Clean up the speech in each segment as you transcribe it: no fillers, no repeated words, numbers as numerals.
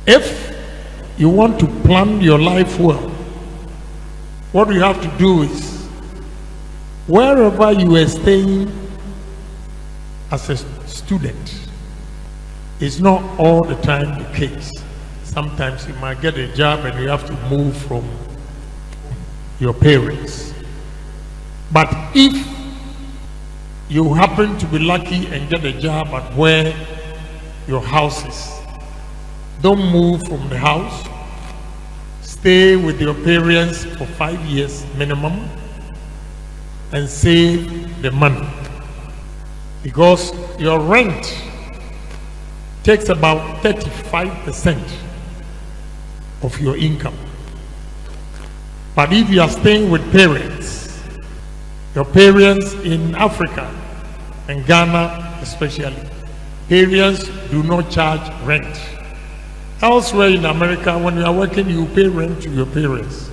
If you want to plan your life well, what you have to do is, wherever you are staying as a student, it's not all the time the case. Sometimes you might get a job and you have to move from your parents. But if you happen to be lucky and get a job at where your house is, don't move from the house. Stay with your parents for 5 years minimum and save the money, because your rent takes about 35% of your income. But if you are staying with parents, your parents in Africa and Ghana especially, parents do not charge rent. Elsewhere in America, when you are working, you pay rent to your parents,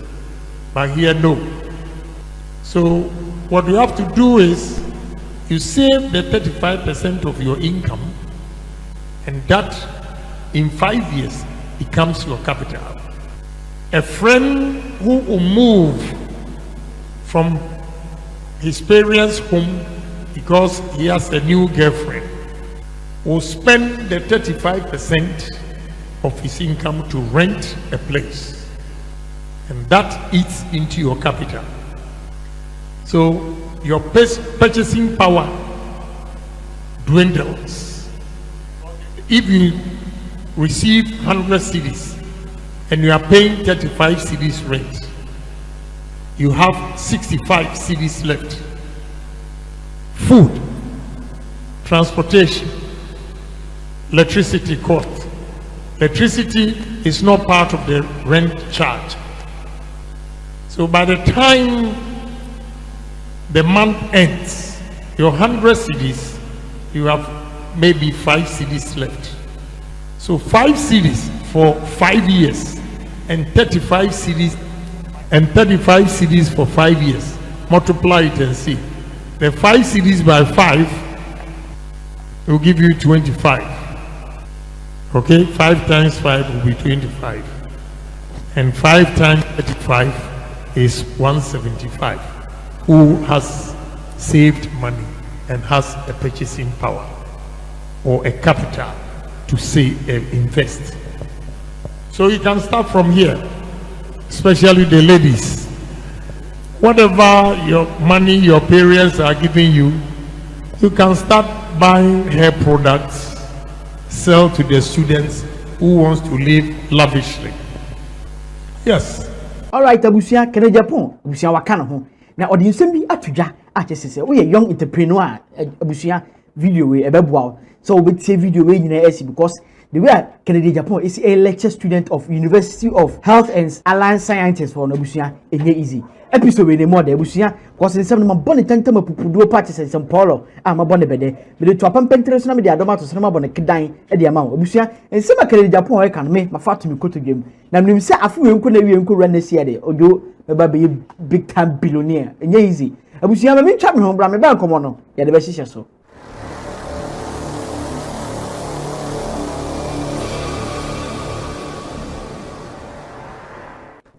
but here no. So what you have to do is, you save the 35% of your income, and that in 5 years becomes your capital. A friend who will move from his parents' home because he has a new girlfriend will spend the 35% of his income to rent a place, and that eats into your capital. So your purchasing power dwindles. If you receive 100 cedis and you are paying 35 cedis rent, you have 65 cedis left. Food, transportation, electricity cost. Electricity is not part of the rent charge. So by the time the month ends, your 100 cedis, you have maybe 5 cedis left. So 5 cedis for 5 years and 35 cedis for 5 years. Multiply it and see. The 5 cedis by 5 will give you 25. Okay, 5 times 5 will be 25. And 5 times 35 is 175. Who has saved money and has a purchasing power or a capital to save and invest. So you can start from here, especially the ladies. Whatever your money your parents are giving you, you can start buying hair products, sell to the students who wants to live lavishly. Yes. All right, abusia kene Japan, abusia wakana ho. Na audience bi atudwa achesese we young entrepreneur abusia video we ebeboa. So we see video we nyina esi because the way Kennedy Japan is a lecture student of University of Health and Allied Sciences for abusia enye easy. Episode we more the abusia because in some bone tantam pupuduo parties and some polo ama bone bede me to apam pentres na me dia adoma to sema bone kidan e dia ma abusia en sema Kennedy Japan e kan me mafato me koto game na me se afu we nko na wie nko run na sia de ojo me be big time billionaire enye easy abusia me ntwa me ho bra me ba nkomo no ya de be hihye so.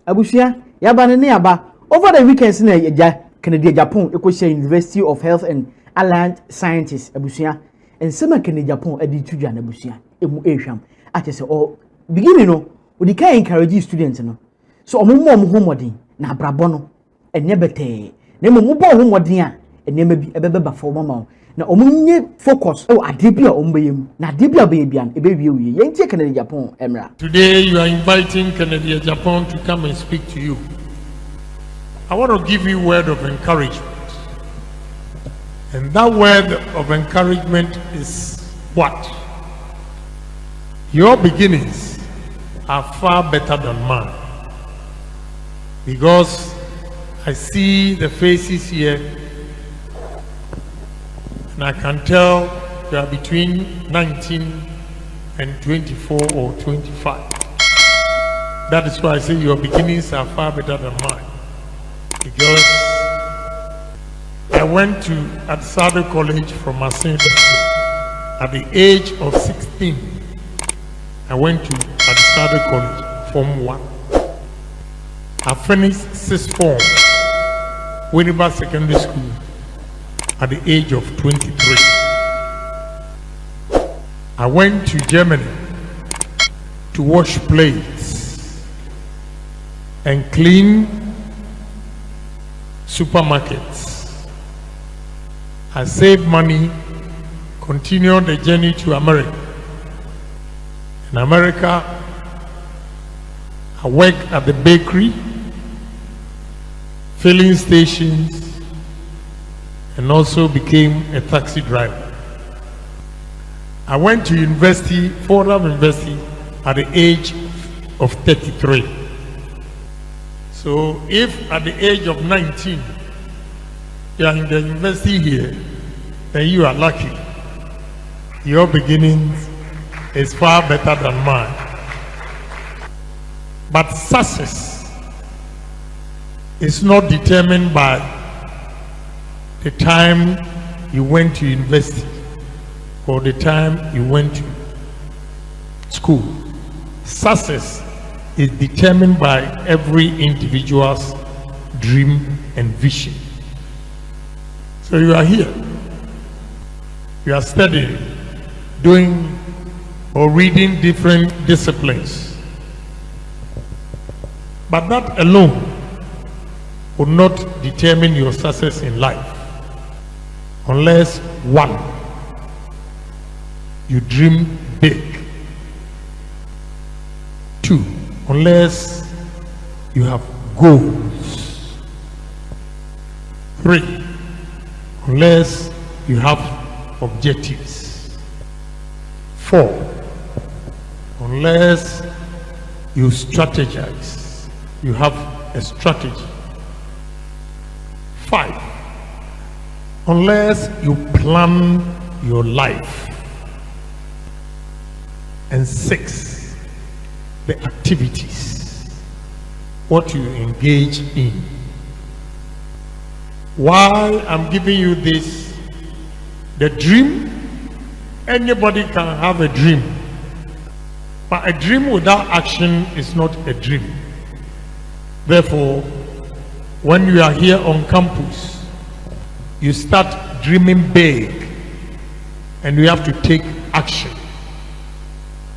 Abusia yaba ne yaba over the weekends na ya Kennedy Japan Ecosia University of Health and Allied Sciences abusia ensema Kennedy Japan adi tudwa na abusia emu ehwam atese o beginning no we dey encourage students no so omo homodin na abrabo no enye bete na mo bo homodin a enye ma bi ebeba fo mama na omo nye focus o ade bi a omo bayem na ade bi a bayebian ebewie wie yentie Kennedy Japan emra. Today you are inviting Kennedy Japan to come and speak to you. I want to give you a word of encouragement. And that word of encouragement is what? Your beginnings are far better than mine. Because I see the faces here and I can tell you are between 19 and 24 or 25. That is why I say your beginnings are far better than mine. Because I went to Adsado College from Marseille at the age of 16. I went to Adsado started college, Form 1. I finished 6th form, Winneba Secondary School, at the age of 23. I went to Germany to wash plates and clean supermarkets. I saved money, continued the journey to America. In America, I worked at the bakery, filling stations, and also became a taxi driver. I went to university, Fordham University, at the age of 33. So if at the age of 19, you are in the university here, then you are lucky. Your beginnings is far better than mine. But success is not determined by the time you went to university or the time you went to school. Success is determined by every individual's dream and vision. So you are here, you are studying, doing or reading different disciplines. But that alone will not determine your success in life unless, one, you dream big. Two, unless you have goals. Three, unless you have objectives. Four, unless you strategize, you have a strategy. Five, unless you plan your life. And six, the activities, what you engage in. Why I'm giving you this, the dream, anybody can have a dream, but a dream without action is not a dream. Therefore, when you are here on campus, you start dreaming big and you have to take action.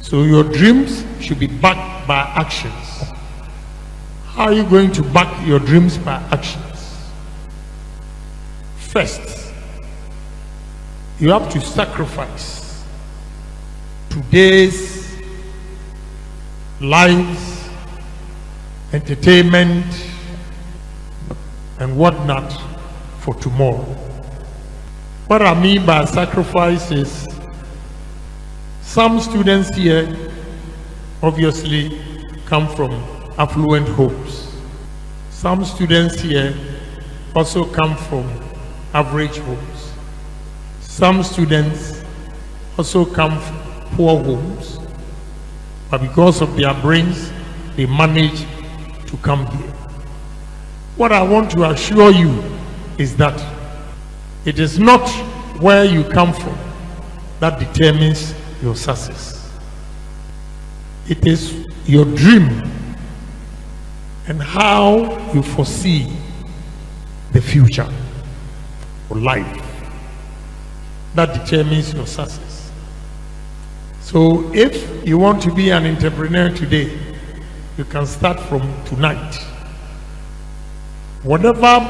So your dreams should be backed by actions. How are you going to back your dreams by actions? First, you have to sacrifice today's lives, entertainment, and whatnot for tomorrow. What I mean by sacrifice is, some students here obviously come from affluent homes. Some students here also come from average homes. Some students also come from poor homes, but because of their brains, they manage to come here. What I want to assure you is that it is not where you come from that determines your success. It is your dream and how you foresee the future or life that determines your success. So if you want to be an entrepreneur today, you can start from tonight. Whatever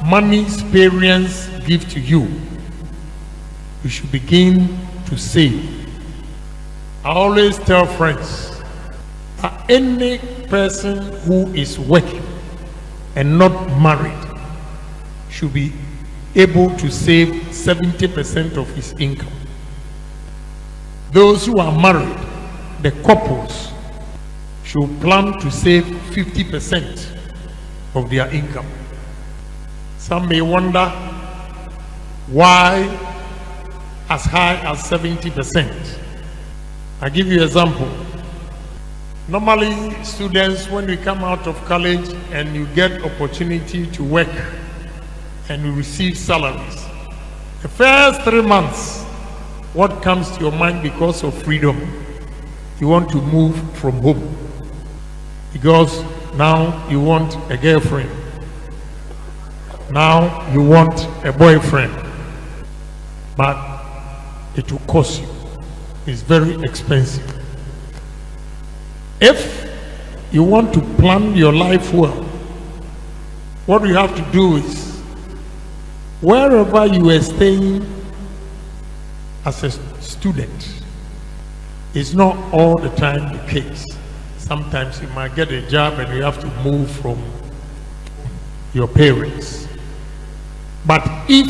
money experience gives to you, you should begin to save. I always tell friends that any person who is working and not married should be able to save 70% of his income. Those who are married, the couples, should plan to save 50% of their income. Some may wonder why as high as 70%. I give you an example. Normally, students, when we come out of college and you get opportunity to work and you receive salaries, the first 3 months, what comes to your mind because of freedom? you want to move from home because now you want a girlfriend, now you want a boyfriend, but it will cost you. It's very expensive. If you want to plan your life well, what you have to do is, wherever you are staying as a student, it's not all the time the case. Sometimes you might get a job and you have to move from your parents. But if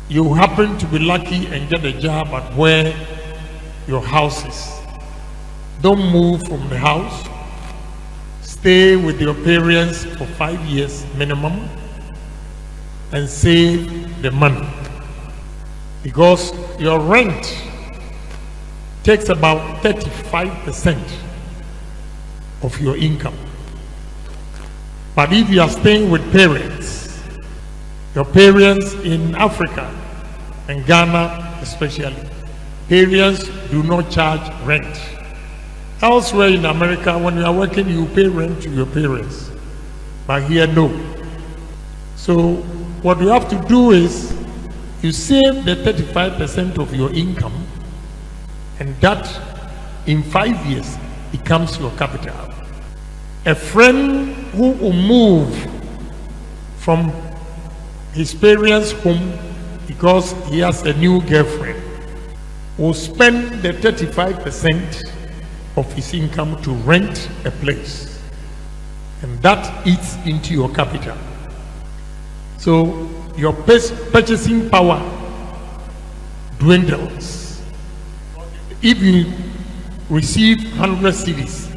you happen to be lucky and get a job at where your house is, don't move from the house. Stay with your parents for 5 years minimum and save the money, because your rent takes about 35% of your income. But if you are staying with parents, your parents in Africa and Ghana especially, parents do not charge rent. Elsewhere in America, when you are working, you pay rent to your parents, but here no. So what you have to do is you save the 35% of your income, and that in 5 years becomes your capital. A friend who will move from his parents' home because he has a new girlfriend will spend the 35% of his income to rent a place, and that eats into your capital. So your purchasing power dwindles. If you receive 100 cedis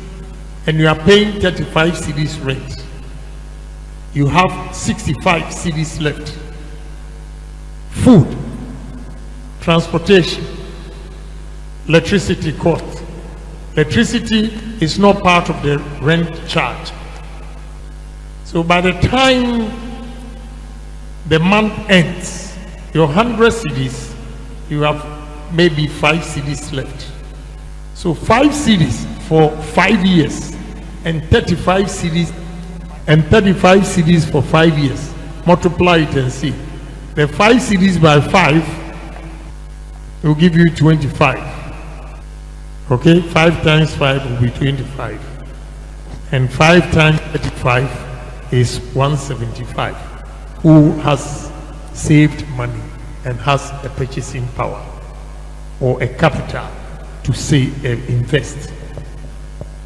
and you are paying 35 cedis rent, you have 65 cedis left. Food, transportation, electricity cost. Electricity is not part of the rent charge. So by the time the month ends, your 100 cedis, you have maybe 5 cedis left. So 5 cedis for 5 years and 35 cedis for 5 years. Multiply it and see. The 5 cedis by 5 will give you 25. Okay, 5 times 5 will be 25. And 5 times 35 is 175. Who has saved money and has a purchasing power or a capital to save and invest.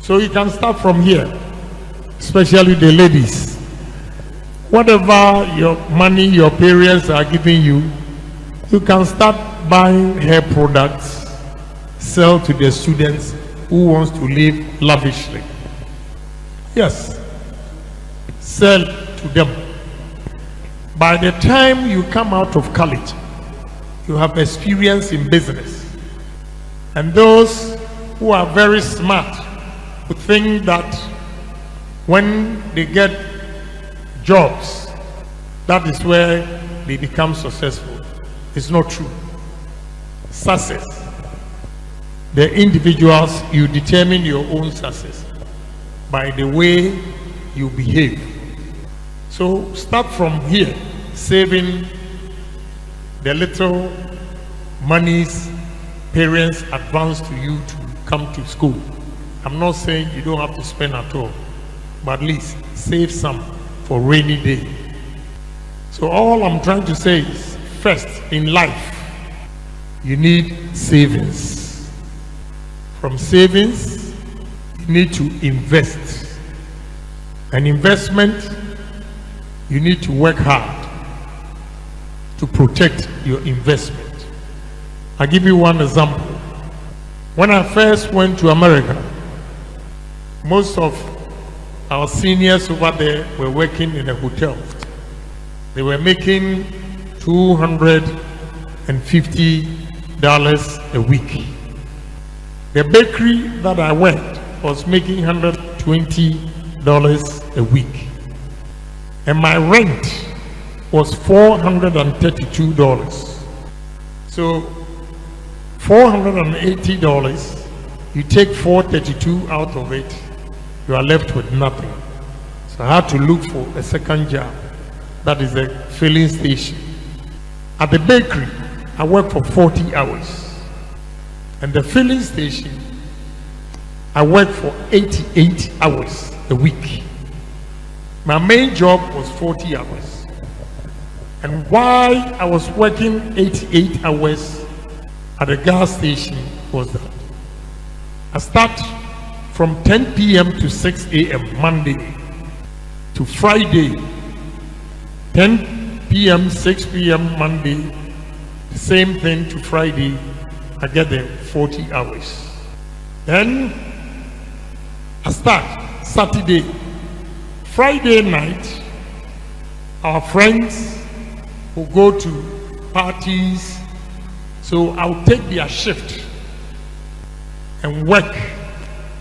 So you can start from here, especially the ladies. Whatever your money your parents are giving you, you can start buying hair products, sell to the students who wants to live lavishly. Yes, sell to them. By the time you come out of college, you have experience in business. And those who are very smart would think that when they get jobs, that is where they become successful. It's not true. Success, the individuals, you determine your own success by the way you behave. So start from here, saving the little monies parents advance to you to come to school. I'm not saying you don't have to spend at all, but at least save some for rainy day. So all I'm trying to say is, first in life, you need savings. From savings, you need to invest. An investment, you need to work hard to protect your investment. I'll give you one example. When I first went to America, most of our seniors over there were working in a hotel. They were making $250 a week. The bakery that I went was making $120 a week. And my rent was $432. So $480 You take 432 out of it, you are left with nothing. So I had to look for a second job. That is a filling station. At the bakery, I worked for 40 hours. And the filling station, I worked for 88 hours a week. My main job was 40 hours. And while I was working 88 hours at the gas station was that I start from 10 p.m. to 6 a.m. Monday to Friday, 10 p.m., 6 p.m. Monday, the same thing to Friday, I get the 40 hours. Then I start Saturday. Friday night, our friends will go to parties, so I'll take their shift and work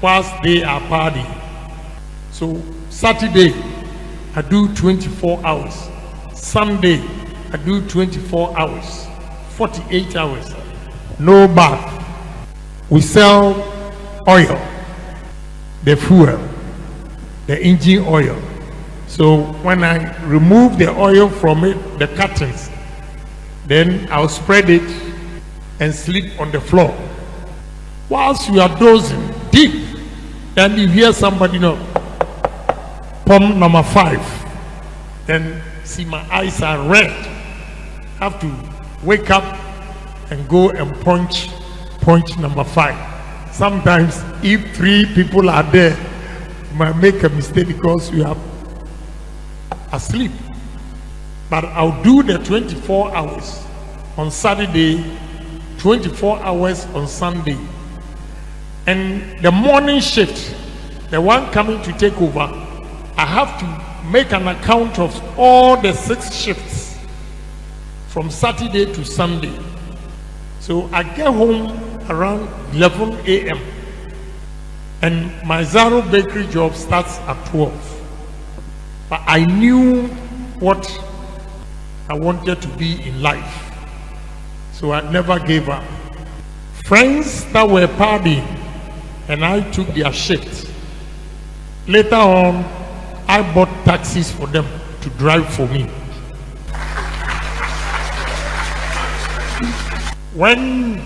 whilst they are partying. So Saturday, I do 24 hours. Sunday, I do 24 hours, 48 hours. No bath. We sell oil, the fuel, the engine oil. So when I remove the oil from it, the cartons, then I'll spread it and sleep on the floor. Whilst you are dozing deep, then you hear somebody pump number 5. Then see my eyes are red. Have to wake up and go and punch number 5. Sometimes if 3 people are there, you might make a mistake because you are asleep. But I'll do the 24 hours on Saturday, 24 hours on Sunday. And the morning shift, the one coming to take over, I have to make an account of all the 6 shifts from Saturday to Sunday. So I get home around 11 a.m. and my Zaro bakery job starts at 12. But I knew what I wanted to be in life, so I never gave up. Friends that were partying and I took their shift. Later on, I bought taxis for them to drive for me. When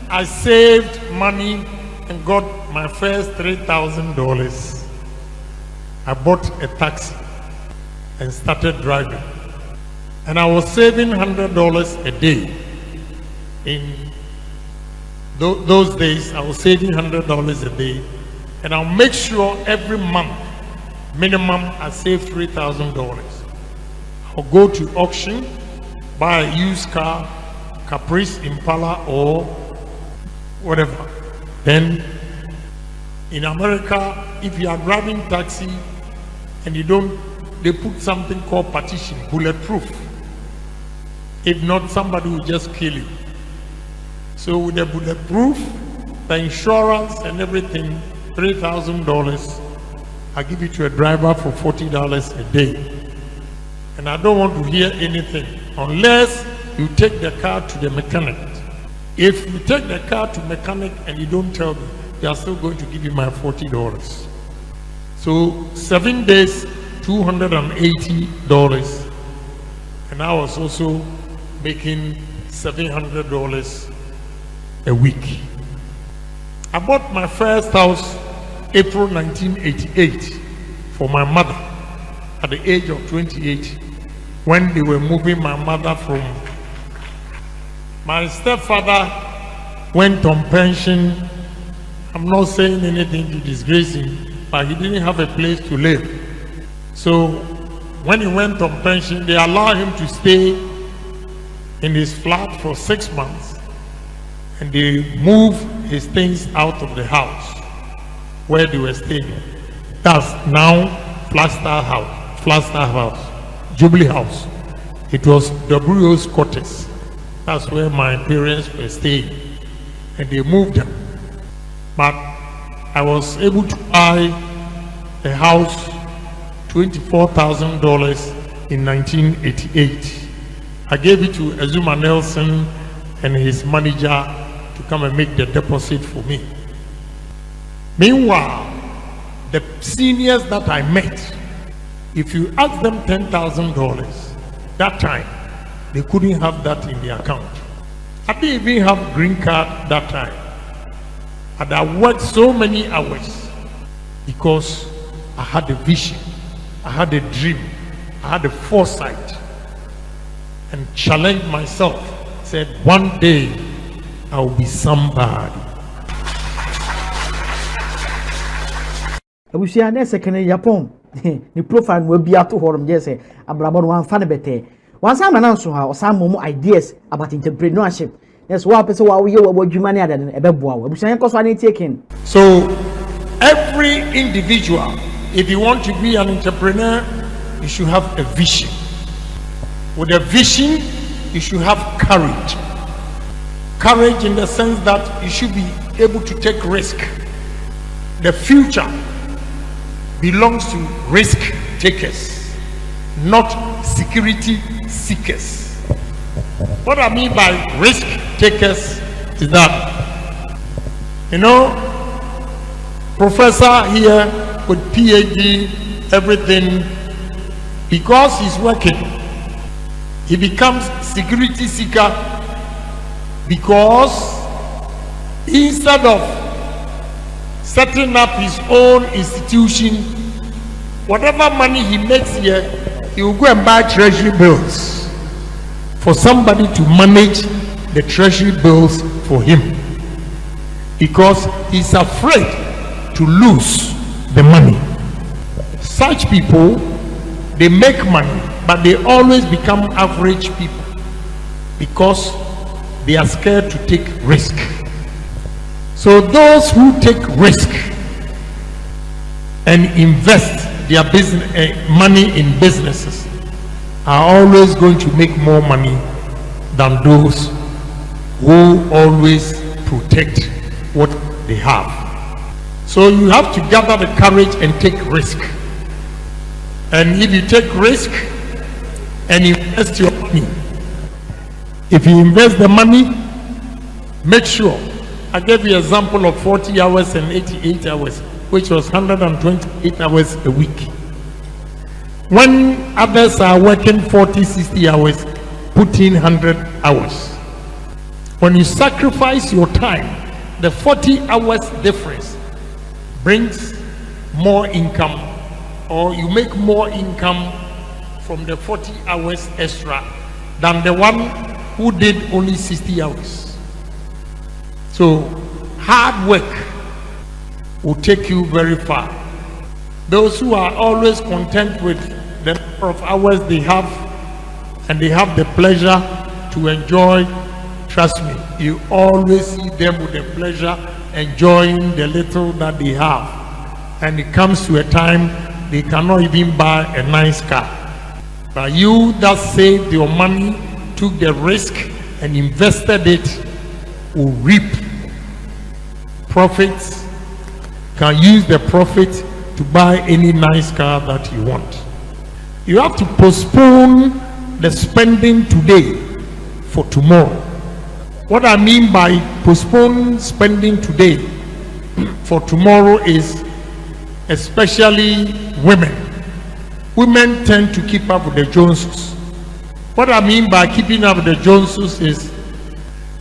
I saved money and got my first $3,000, I bought a taxi and started driving. And I was saving $100 a day. In those days, I was saving $100 a day. And I'll make sure every month, minimum, I save $3,000. I'll go to auction, buy a used car, Caprice, Impala, or whatever. Then, in America, if you are driving taxi and they put something called partition, bulletproof. If not, somebody will just kill you. So with the bulletproof, the insurance and everything, $3,000, I give it to a driver for $40 a day. And I don't want to hear anything unless you take the car to the mechanic. If you take the car to mechanic and you don't tell me, they are still going to give you my $40. So 7 days, $280, and I was also making $700 a week. I bought my first house April 1988 for my mother at the age of 28 when they were moving my mother from. My stepfather went on pension. I'm not saying anything to disgrace him, but he didn't have a place to live. So when he went on pension, they allowed him to stay in his flat for 6 months, and they moved his things out of the house where they were staying. That's now Flagstaff House, Jubilee House. It was WO's quarters. That's where my parents were staying, and they moved them. But I was able to buy a house, $24,000 in 1988. I gave it to Azuma Nelson and his manager to come and make the deposit for me. Meanwhile, the seniors that I met, if you ask them $10,000 that time, they couldn't have that in their account. I didn't even have green card that time. And I worked so many hours because I had a vision, I had a dream, I had a foresight, and challenged myself. Said, one day I will be somebody. Abusia na second Agyapong ni profile mo bia to horom je say abrabo no anfa ne bete wansa ma na so ha osam mo ideas about entrepreneurship. Yes, wa pese wa ye wa adwuma ne adade ebeboa wa abusia nko so na taking. So every individual, if you want to be an entrepreneur, you should have a vision. With a vision, you should have courage. Courage in the sense that you should be able to take risk. The future belongs to risk takers, not security seekers. What I mean by risk takers is that, you know, professor here with PhD, everything, because he's working, he becomes security seeker because instead of setting up his own institution, whatever money he makes here, he will go and buy treasury bills for somebody to manage the treasury bills for him, because he's afraid to lose the money. Such people, they make money, but they always become average people because they are scared to take risk. So those who take risk and invest their business money in businesses are always going to make more money than those who always protect what they have. So you have to gather the courage and take risk. And if you take risk and invest your money, if you invest the money, make sure. I gave you an example of 40 hours and 88 hours, which was 128 hours a week. When others are working 40, 60 hours, put in 100 hours. When you sacrifice your time, the 40 hours difference brings more income, or you make more income from the 40 hours extra than the one who did only 60 hours. So hard work will take you very far. Those who are always content with the number of hours they have and they have the pleasure to enjoy, trust me, you always see them with the pleasure enjoying the little that they have. And it comes to a time they cannot even buy a nice car. But you that saved your money, took the risk and invested it, will reap profits, can use the profit to buy any nice car that you want. You have to postpone the spending today for tomorrow. What I mean by postpone spending today for tomorrow is especially women. Women tend to keep up with the Joneses. What I mean by keeping up with the Joneses is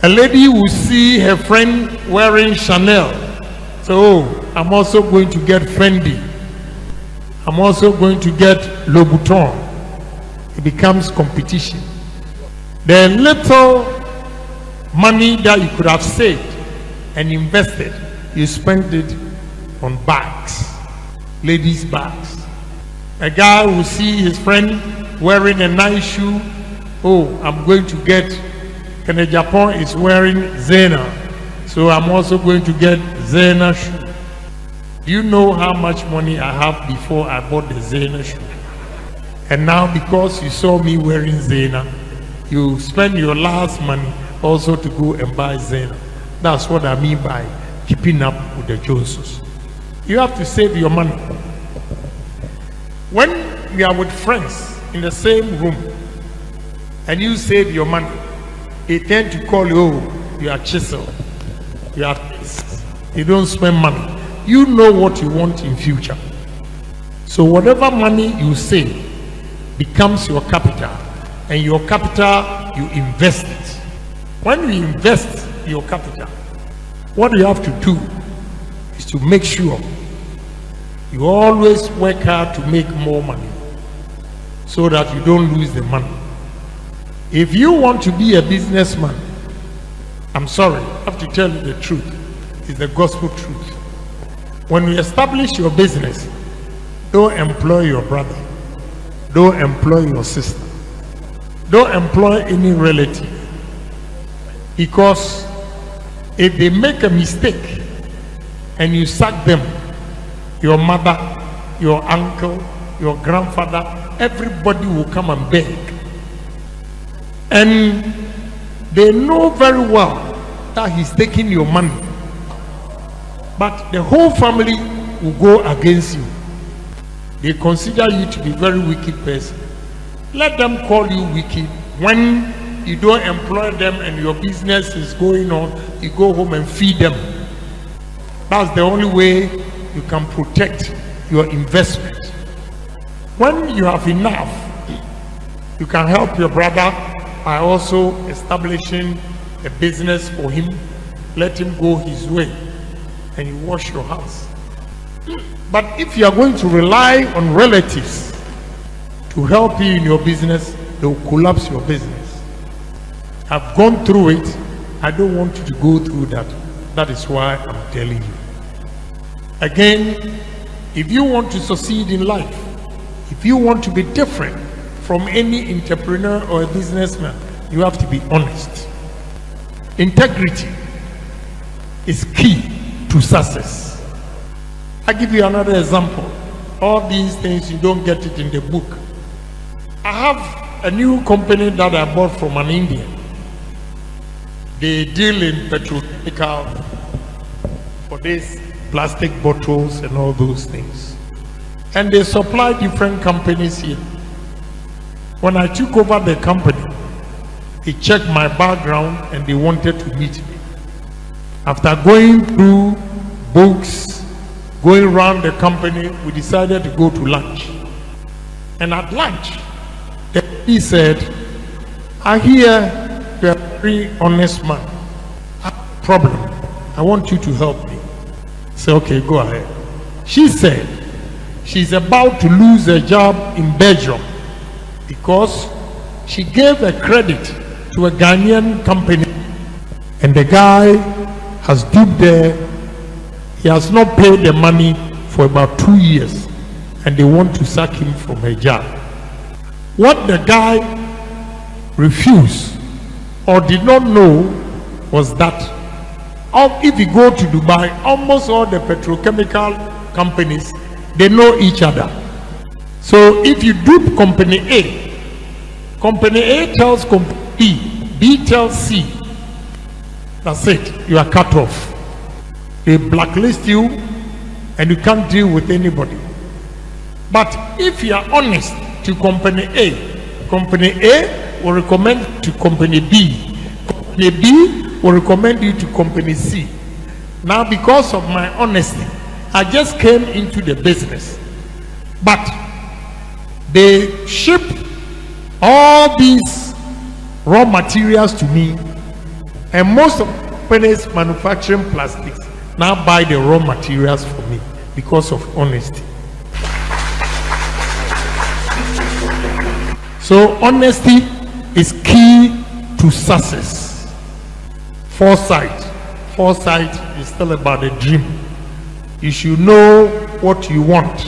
a lady will see her friend wearing Chanel. So, I'm also going to get Fendi. I'm also going to get Louboutin. It becomes competition. The little money that you could have saved and invested, you spend it on bags, ladies' bags. A guy will see his friend wearing a nice shoe. Oh, I'm going to get, and Agyapong is wearing Zena, so I'm also going to get Zena shoe. Do you know how much money I have before I bought the Zena shoe? And now because you saw me wearing Zena, you spend your last money also to go and buy Zena. That's what I mean by keeping up with the Joneses. You have to save your money. When you are with friends in the same room and you save your money, they tend to call you, oh, you are chisel, you are this. You don't spend money. you know what you want in future. So whatever money you save becomes your capital, and your capital you invest it. When you invest your capital, what you have to do is to make sure you always work hard to make more money so that you don't lose the money. If you want to be a businessman, I'm sorry, I have to tell you the truth. It's the gospel truth. When you establish your business, don't employ your brother, don't employ your sister, don't employ any relative, because if they make a mistake and you sack them, your mother, your uncle, your grandfather, everybody will come and beg. And they know very well that he's taking your money, but the whole family will go against you. They consider you to be a very wicked person. Let them call you wicked. When you don't employ them and your business is going on, you go home and feed them. That's the only way you can protect your investment. When you have enough, you can help your brother by also establishing a business for him. Let him go his way and you wash your house. But if you are going to rely on relatives to help you in your business, they will collapse your business. I've gone through it. I don't want you to go through that. That is why I'm telling you. Again, if you want to succeed in life, if you want to be different from any entrepreneur or a businessman, you have to be honest. Integrity is key to success. I give you another example. All these things, you don't get it in the book. I have a new company that I bought from an Indian. They deal in petrochemical for these plastic bottles and all those things. And they supply different companies here. When I took over the company, they checked my background and they wanted to meet me. After going through books, going around the company, we decided to go to lunch. And at lunch, he said, I hear you're a very honest man. I have a problem. I want you to help me. I said, okay, go ahead. She said she's about to lose her job in Belgium because she gave a credit to a Ghanaian company and the guy has duped her. He has not paid the money for about 2 years and they want to sack him from a job. What the guy refused or did not know was that if you go to Dubai, almost all the petrochemical companies, they know each other. So if you dupe company A tells company B tells C, that's it, you are cut off. They blacklist you and you can't deal with anybody. But if you are honest to company A will recommend to company B. Company B will recommend you to company C. Now because of my honesty, I just came into the business. But they ship all these raw materials to me, and most of the companies manufacturing plastics now buy the raw materials for me because of honesty. So honesty is key to success. Foresight is still about a dream. You should know what you want.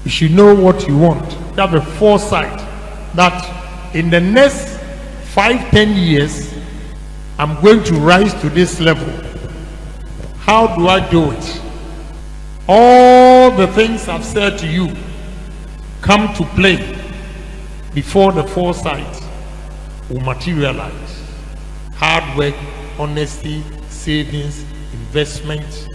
You should know what you want. You have a foresight that in the next 5-10 years I'm going to rise to this level. How do I do it? All the things I've said to you come to play before the foresight will materialize. Hard work, honesty, savings, investment.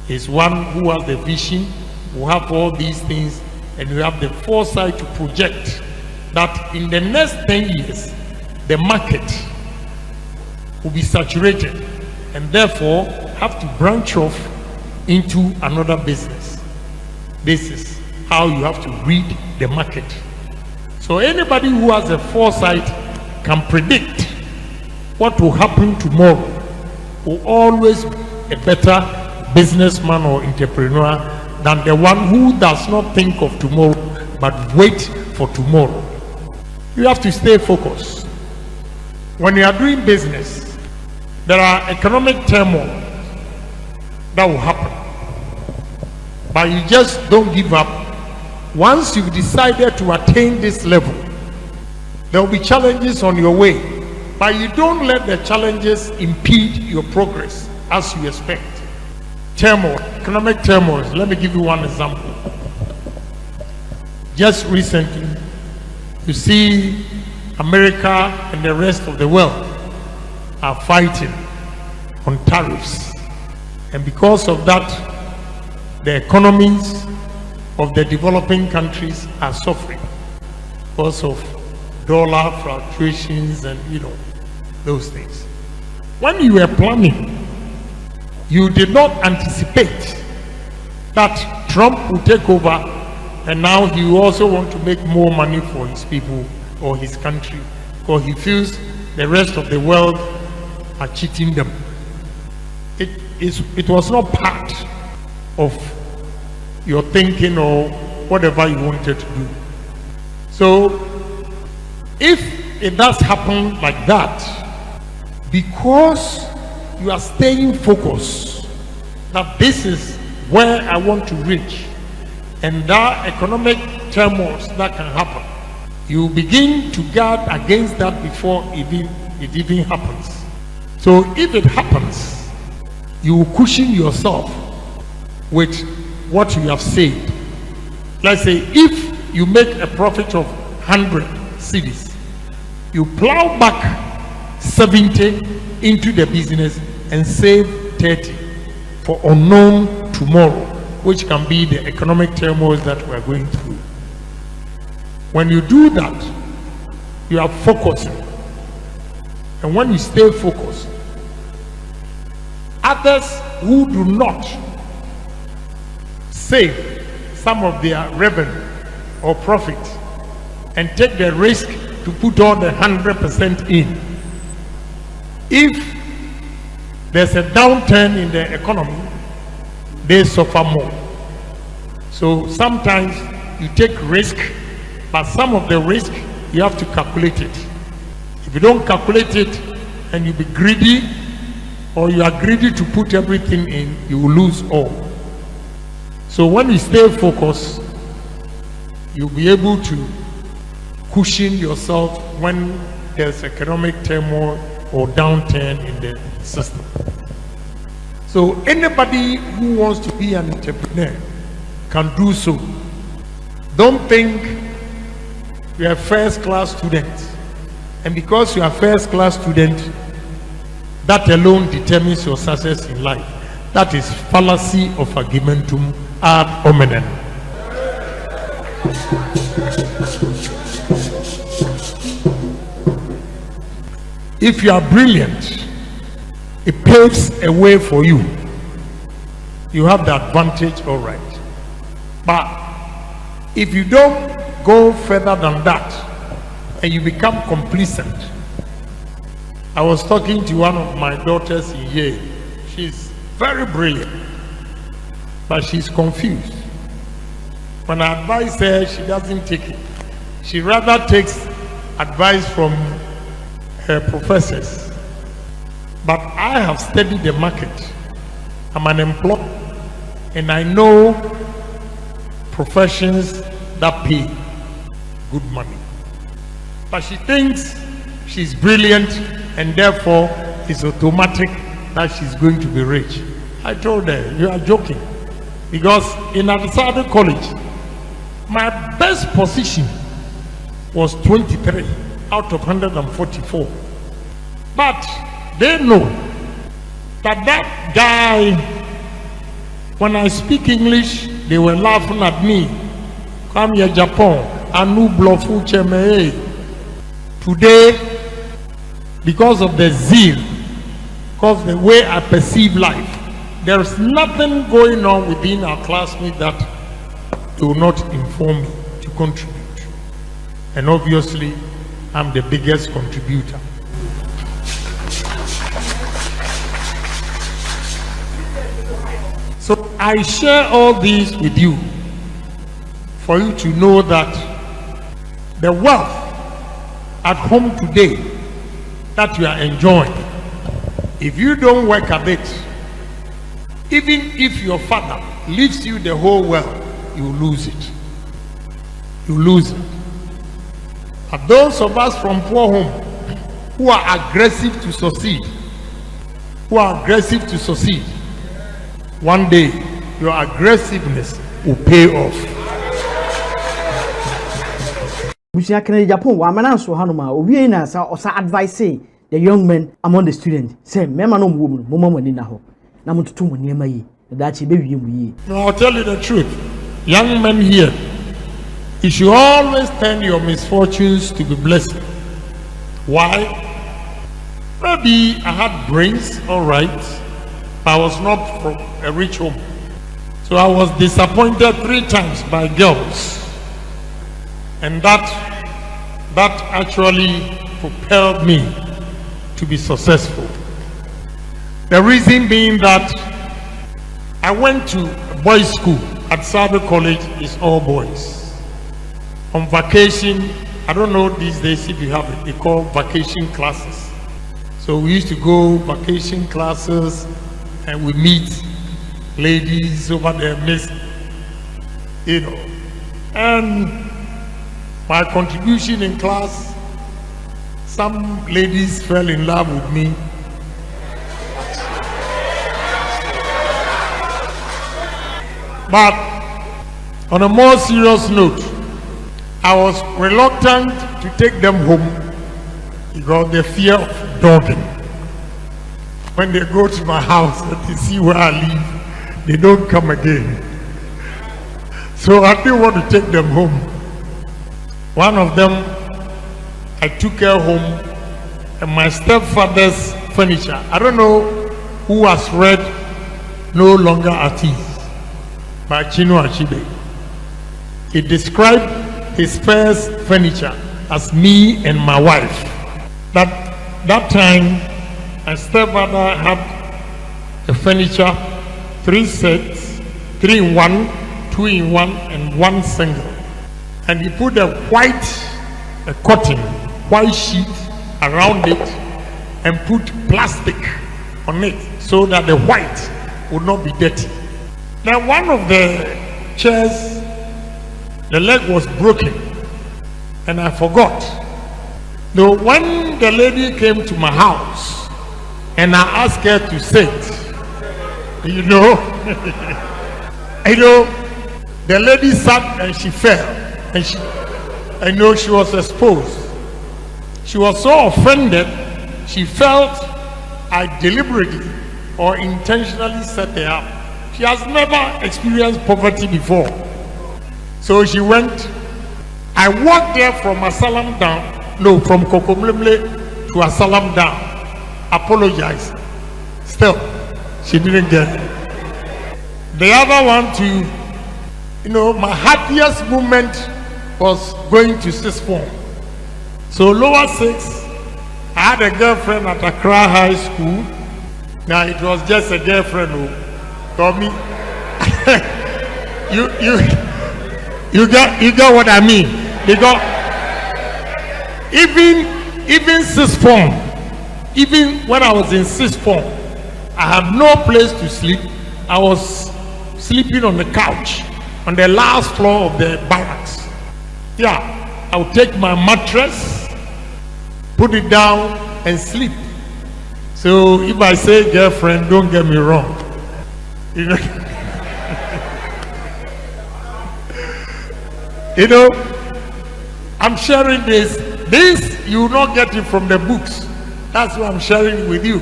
Is one who has the vision, who have all these things, and you have the foresight to project that in the next 10 years the market will be saturated, and therefore have to branch off into another business. This is how you have to read the market. So anybody who has a foresight can predict what will happen tomorrow will always be a better businessman or entrepreneur than the one who does not think of tomorrow but wait for tomorrow. You have to stay focused. When you are doing business, there are economic turmoil that will happen, but you just don't give up. Once you've decided to attain this level, there will be challenges on your way, but you don't let the challenges impede your progress as you expect. Turmoil, economic turmoil. Let me give you one example. Just recently, you see America and the rest of the world are fighting on tariffs, and because of that, the economies of the developing countries are suffering because of dollar fluctuations and those things. When you were planning, you did not anticipate that Trump will take over, and now he also want to make more money for his people or his country because he feels the rest of the world are cheating them. It was not part of your thinking or whatever you wanted to do. So if it does happen like that, because you are staying focused that this is where I want to reach, and there are economic turmoils that can happen, you begin to guard against that before it even happens. So if it happens, you cushion yourself with what you have saved. Let's say if you make a profit of 100 cedis, you plow back 70 into the business and save 30 for unknown tomorrow, which can be the economic turmoil that we are going through. When you do that, you are focusing. And when you stay focused, others who do not save some of their revenue or profit and take the risk to put all the 100% in, if there's a downturn in the economy, they suffer more. So sometimes you take risk, but some of the risk you have to calculate it. If you don't calculate it and you be greedy, or you are greedy to put everything in, you will lose all. So when you stay focused, you'll be able to cushion yourself when there's economic turmoil or downturn in the system. So anybody who wants to be an entrepreneur can do so. Don't think you are a first-class student, and because you are a first-class student, that alone determines your success in life. That is fallacy of argumentum ad hominem. If you are brilliant, it paves a way for you. You have the advantage, all right. But if you don't go further than that and you become complacent, I was talking to one of my daughters in Yale. She's very brilliant, but she's confused. When I advise her, she doesn't take it. She rather takes advice from her professors. But I have studied the market. I'm an employer, and I know professions that pay good money. But she thinks she's brilliant, and therefore it's automatic that she's going to be rich. I told her, you are joking. Because in Adisado College, my best position was 23 out of 144. But they know that that guy, when I speak English, they were laughing at me. Come here, Agyapong, anu blofu cheme. Today, because of the zeal, because the way I perceive life, There is nothing going on within our classmates that do not inform me to contribute. And obviously, I'm the biggest contributor. So I share all these with you for you to know that the wealth at home today that you are enjoying, if you don't work a bit, even if your father leaves you the whole wealth, you lose it. You lose it. But those of us from poor home who are aggressive to succeed, one day your aggressiveness will pay off. Busia Kennedy Japan wa mananso hanoma owie na sa osa advice the young men among the students say mema no woman mo mama ni na ho na mututu mo niema yi da chi be wie mu yi. No, I'll tell you the truth. Young men here, you should always turn your misfortunes to be blessing. Why? Maybe I had brains, all right, but I was not from a rich home. So I was disappointed 3 times by girls. And that actually propelled me to be successful. The reason being that I went to a boys' school at Sabe College. It's all boys. On vacation, I don't know these days if you have it, they call vacation classes. So we used to go vacation classes and we meet ladies over there, miss, you know. And my contribution in class, some ladies fell in love with me. But on a more serious note, I was reluctant to take them home because the fear of dogging. When they go to my house and they see where I live, they don't come again. So I didn't want to take them home. One of them, I took her home, and my stepfather's furniture. I don't know who has read No Longer at Ease by Chino Achebe. He described his first furniture as me and my wife. That time, my stepfather had a furniture, 3 sets, 3 in 1, 2 in 1, and 1 single. And he put a white sheet around it and put plastic on it so that the white would not be dirty. Now one of the chairs, the leg was broken and I forgot. So when the lady came to my house and I asked her to sit, you know, the lady sat and she fell. And she was exposed. She was so offended, she felt I deliberately or intentionally set her up. She has never experienced poverty before. So she went. I walked there from Asalam down, from Kokomlemle to Asalam down, apologized. Still, she didn't get it. The other one too, my happiest moment was going to 6th form. So lower 6, I had a girlfriend at Accra High School. Now it was just a girlfriend who told me. you got what I mean. Because even 6th form, even when I was in 6th form, I had no place to sleep. I was sleeping on the couch on the last floor of the barracks. Yeah, I would take my mattress, put it down and sleep. So if I say girlfriend, don't get me wrong. I'm sharing this. This you will not get it from the books. That's why I'm sharing with you.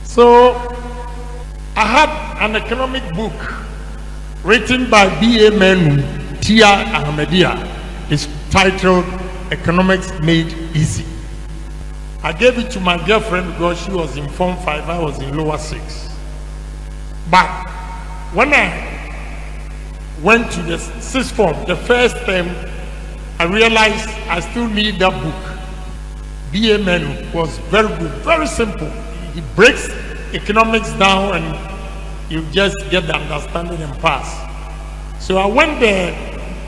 So I had an economic book written by B.A. Menu, Tia Ahmedia. It's titled Economics Made Easy. I gave it to my girlfriend because she was in Form 5, I was in lower 6. But when I went to the sixth form, the first term, I realized I still need that book. BA Menu was very good, very simple. It breaks economics down and you just get the understanding and pass. So I went there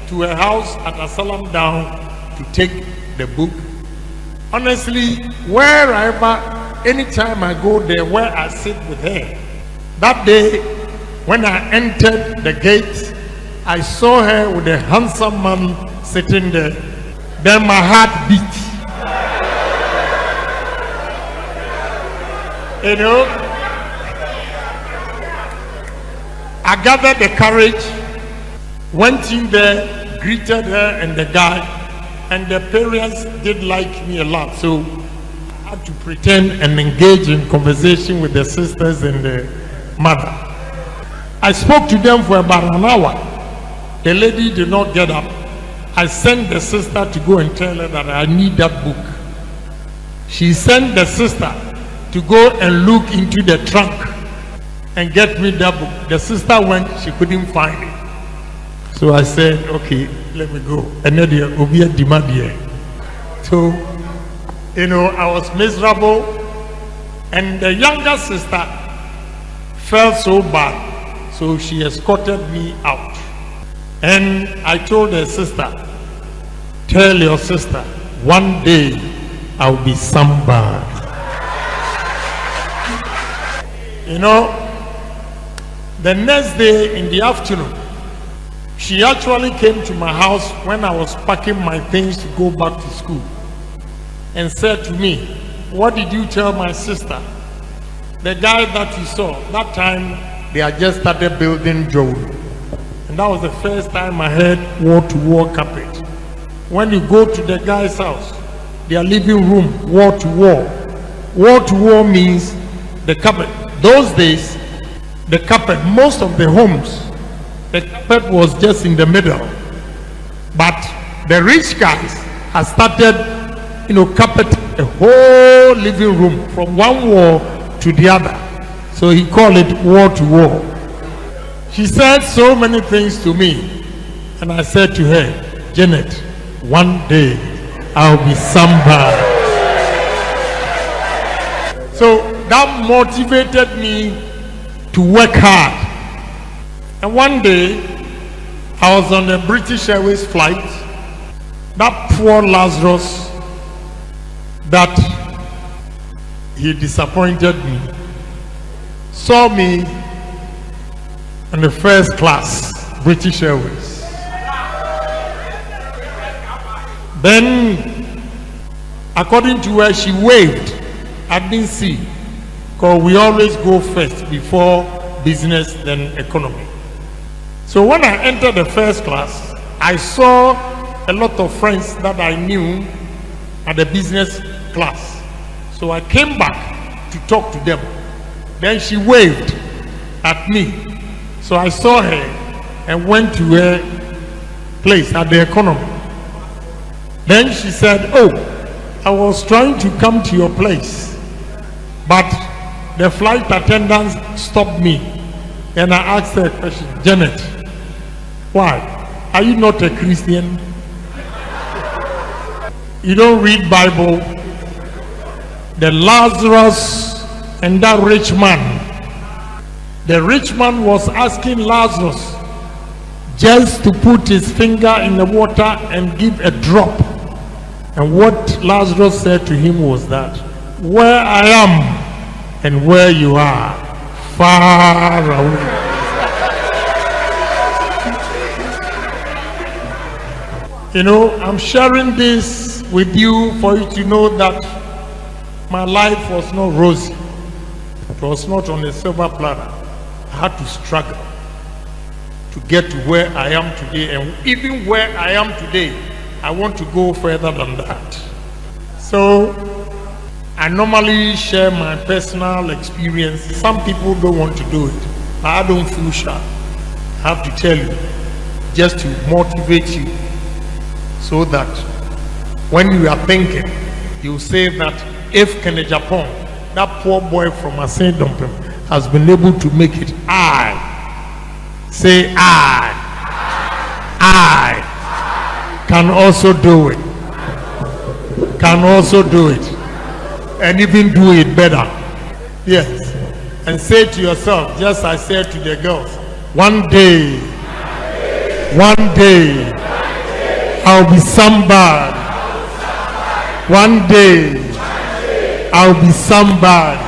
to a house at Asalam Down to take the book. Honestly, wherever, anytime I go there, where I sit with her, that day when I entered the gate, I saw her with a handsome man sitting there. Then my heart beat. You know, I gathered the courage, went in there, greeted her and the guy, and the parents did like me a lot. So I had to pretend and engage in conversation with the sisters and the mother. I spoke to them for about an hour. The lady did not get up. I sent the sister to go and tell her that I need that book. She sent the sister to go and look into the trunk and get me that book. The sister went, she couldn't find it. So I said, okay, let me go. And then there will be a demand here. So, you know, I was miserable. And the younger sister felt so bad. So she escorted me out. And I told her sister, tell your sister, one day I'll be somebody. You know, the next day in the afternoon, she actually came to my house when I was packing my things to go back to school and said to me, what did you tell my sister? The guy that you saw, that time they had just started building Joe. And that was the first time I heard wall-to-wall carpet. When you go to the guy's house, their living room, wall-to-wall. Wall-to-wall means the carpet. Those days, the carpet, most of the homes, the carpet was just in the middle. But the rich guys have started, you know, carpet a whole living room from one wall to the other. So he called it wall-to-wall. She said so many things to me. And I said to her, Janet, one day I'll be somebody. So that motivated me to work hard. And one day, I was on a British Airways flight. That poor Lazarus, that he disappointed me, saw me in the first class, British Airways. Then, according to her, she waved. I didn't see, because we always go first before business, then economy. So when I entered the first class, I saw a lot of friends that I knew at the business class. So I came back to talk to them. Then she waved at me. So I saw her and went to her place at the economy. Then she said, oh, I was trying to come to your place, but the flight attendants stopped me. And I asked her a question, Janet, why? Are you not a Christian? You don't read Bible? The Lazarus and that rich man. The rich man was asking Lazarus just to put his finger in the water and give a drop. And what Lazarus said to him was that, where I am and where you are, far away. You know, I'm sharing this with you for you to know that my life was not rosy. It was not on a silver platter. I had to struggle to get to where I am today. And even where I am today, I want to go further than that. So, I normally share my personal experience. Some people don't want to do it. I don't feel shy. I have to tell you, just to motivate you, so that when you are thinking, you say that if Agyapong, that poor boy from Agyapong, has been able to make it. I say I can also do it. Can also do it. And even do it better. Yes. And say to yourself, just as I said to the girls, one day, I'll be somebody. One day, I'll be somebody.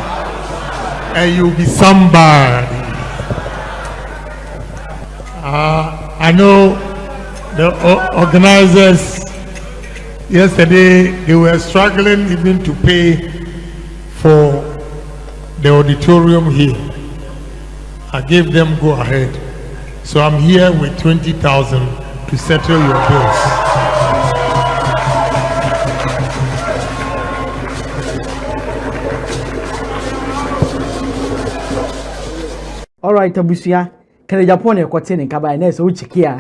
And you'll be somebody. I know the organizers yesterday, they were struggling even to pay for the auditorium here. I gave them go ahead. So I'm here with 20,000 to settle your bills. All right, Abusia. Can Agyapong e kwete ne kaba na so chiki a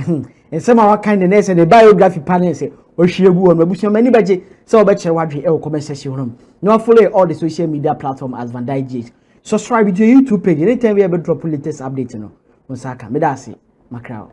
ensema wa kind na say the biography panel say o hwiegu on Abusia mani baje say obekere wadwe e comment section hom. Now follow all the social media platform as VANDYKE. Subscribe to your YouTube page anytime we ever drop latest update no. Onsaka me da se makrao.